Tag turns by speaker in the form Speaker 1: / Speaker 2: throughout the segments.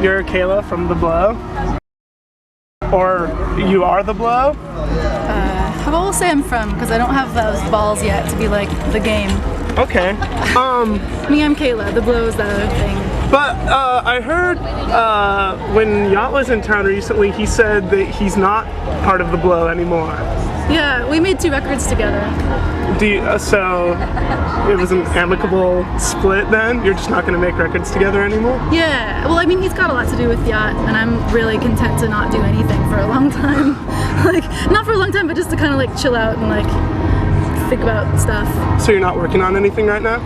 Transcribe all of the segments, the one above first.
Speaker 1: you're Khaela from The Blow? Or you are The Blow?
Speaker 2: How about we'll say I'm from, because I don't have those balls yet to be like the game.
Speaker 1: Okay.
Speaker 2: Me, I'm Khaela. The Blow is the other thing.
Speaker 1: But I heard when Yacht was in town recently, he said that he's not part of The Blow anymore.
Speaker 2: Yeah, we made 2 records together.
Speaker 1: So it was an amicable split then? You're just not going to make records together anymore?
Speaker 2: Yeah, well, I mean, he's got a lot to do with Yacht, and I'm really content to not do anything for a long time. Like, not for a long time, but just to kind of like chill out and like think about stuff.
Speaker 1: So you're not working on anything right now?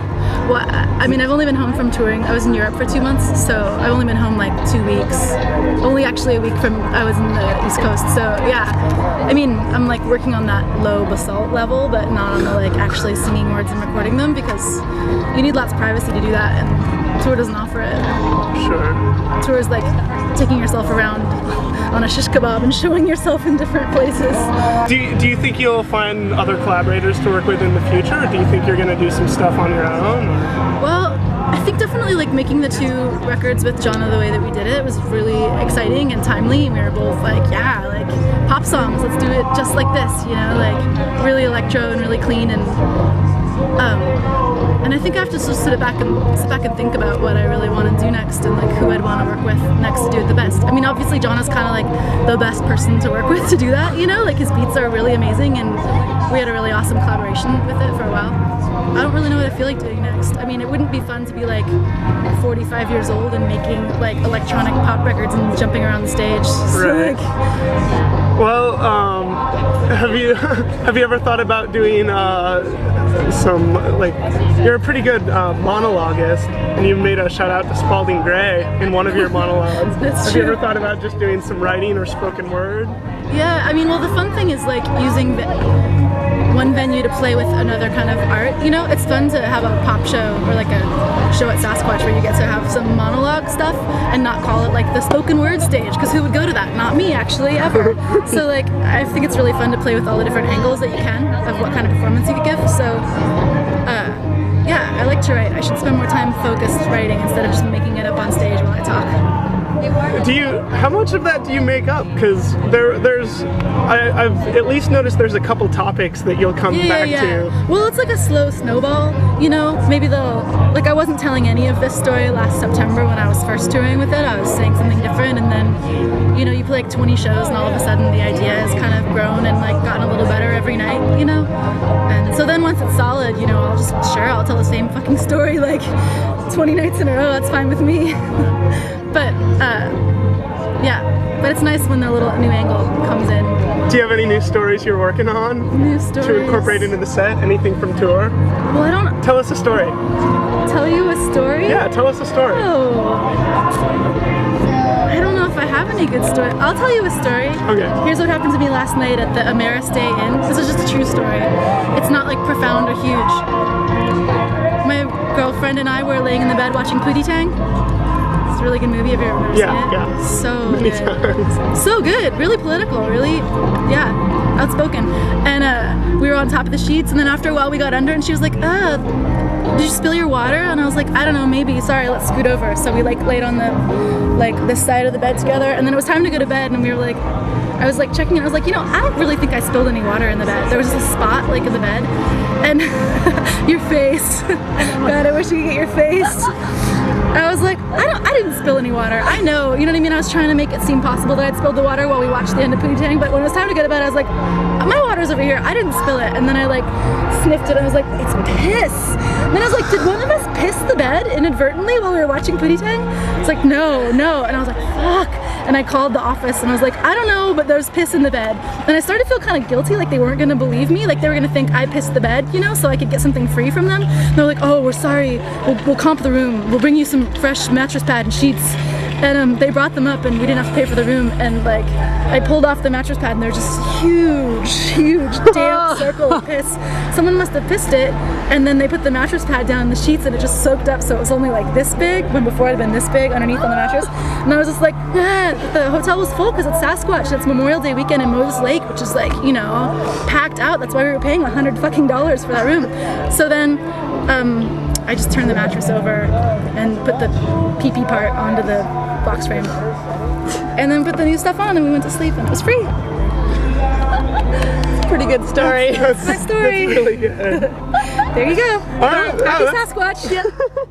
Speaker 2: Well, I mean, I've only been home from touring. I was in Europe for 2 months, so I've only been home like 2 weeks. Only actually a week from I was in the East Coast, so yeah. I mean, I'm like working on that low basalt level, but not on the like actually singing words and recording them, because you need lots of privacy to do that, and tour doesn't offer it.
Speaker 1: Sure.
Speaker 2: Tour is like taking yourself around on a shish kebab and showing yourself in different places.
Speaker 1: Do you think you'll find other collaborators to work with in the future, or do you think you're going to do some stuff on your own? Or?
Speaker 2: Well, I think definitely like making the 2 records with Jonna the way that we did it was really exciting and timely, and we were both like, yeah, like pop songs, let's do it just like this, you know, like really electro and really clean, and I think I have to just sit back and think about what I really want to do next, and like who I'd want to work with next to do it the best. I mean, obviously Jonna's kind of like the best person to work with to do that, you know, like his beats are really amazing, and we had a really awesome collaboration with it for a while. I don't really know what I feel like doing next. I mean, it wouldn't be fun to be like 45 years old and making like electronic pop records and jumping around the stage. So,
Speaker 1: right. Well, have you ever thought about doing some, like, you're a pretty good monologuist, and you made a shout out to Spalding Gray in one of your monologues.
Speaker 2: That's
Speaker 1: have
Speaker 2: true.
Speaker 1: you ever thought about just doing some writing or spoken word?
Speaker 2: Yeah, I mean, well, the fun thing is like using one venue to play with another kind of art. You know, it's fun to have a pop show or like a show at Sasquatch where you get to have some monologue stuff and not call it like the spoken word stage, because who would go to that? Not me, actually, ever. So like, I think it's really fun to play with all the different angles that you can of what kind of performance you could give. So yeah, I like to write. I should spend more time focused writing instead of just making it up on stage while I talk.
Speaker 1: How much of that do you make up? Because I've at least noticed there's a couple topics that you'll come back to.
Speaker 2: Well, it's like a slow snowball, you know. Maybe like I wasn't telling any of this story last September when I was first touring with it. I was saying something different, and then, you know, you play like 20 shows, and all of a sudden the idea has kind of grown and like gotten a little better every night, you know. And so then once it's solid, you know, I'll tell the same fucking story like 20 nights in a row. That's fine with me. But yeah, but it's nice when the little new angle comes in.
Speaker 1: Do you have any new stories you're working on?
Speaker 2: New stories?
Speaker 1: To incorporate into the set? Anything from tour?
Speaker 2: Well, I don't...
Speaker 1: Tell us a story.
Speaker 2: Tell you a story?
Speaker 1: Yeah, tell us a story.
Speaker 2: Oh. I don't know if I have any good story. I'll tell you a story.
Speaker 1: Okay.
Speaker 2: Here's what happened to me last night at the Maricich Inn. This is just a true story. It's not like profound or huge. My girlfriend and I were laying in the bed watching Pootie Tang. It's a really good movie. Have you ever seen it?
Speaker 1: Yeah.
Speaker 2: So
Speaker 1: many
Speaker 2: good.
Speaker 1: times.
Speaker 2: So good. Really political. Really, yeah, outspoken. And we were on top of the sheets, and then after a while we got under, and she was like, did you spill your water? And I was like, I don't know, maybe. Sorry, let's scoot over. So we like laid on the side of the bed together, and then it was time to go to bed, and we were like, I was like checking it. I was like, you know, I don't really think I spilled any water in the bed. There was just a spot like in the bed, and your face. God, I wish you could get your face. I was like, I didn't spill any water. I know, you know what I mean? I was trying to make it seem possible that I'd spilled the water while we watched the end of Pootie Tang, but when it was time to go to bed, I was like, my water's over here. I didn't spill it. And then I like sniffed it, and I was like, it's piss. And then I was like, did one of us piss the bed inadvertently while we were watching Pootie Tang? It's like, no. And I was like, fuck. And I called the office, and I was like, I don't know, but there's piss in the bed. And I started to feel kind of guilty, like they weren't gonna believe me, like they were gonna think I pissed the bed, you know, so I could get something free from them. And they're like, oh, we're sorry, we'll comp the room, we'll bring you some fresh mattress pad and sheets. And they brought them up, and we didn't have to pay for the room, and like I pulled off the mattress pad, and there's just huge damp circle of piss. Someone must have pissed it, and then they put the mattress pad down in the sheets, and it just soaked up, so it was only like this big, when before it had been this big underneath on the mattress. And I was just like, the hotel was full because it's Sasquatch, and it's Memorial Day weekend in Moses Lake, which is like, you know, packed out. That's why we were paying $100 fucking for that room. So then I just turned the mattress over and put the pee-pee part onto the box frame. And then put the new stuff on and we went to sleep and it was free.
Speaker 3: Pretty good story.
Speaker 1: That's
Speaker 2: My story.
Speaker 1: really good.
Speaker 2: There you go.
Speaker 1: All right.
Speaker 2: Happy Sasquatch.
Speaker 3: Yeah.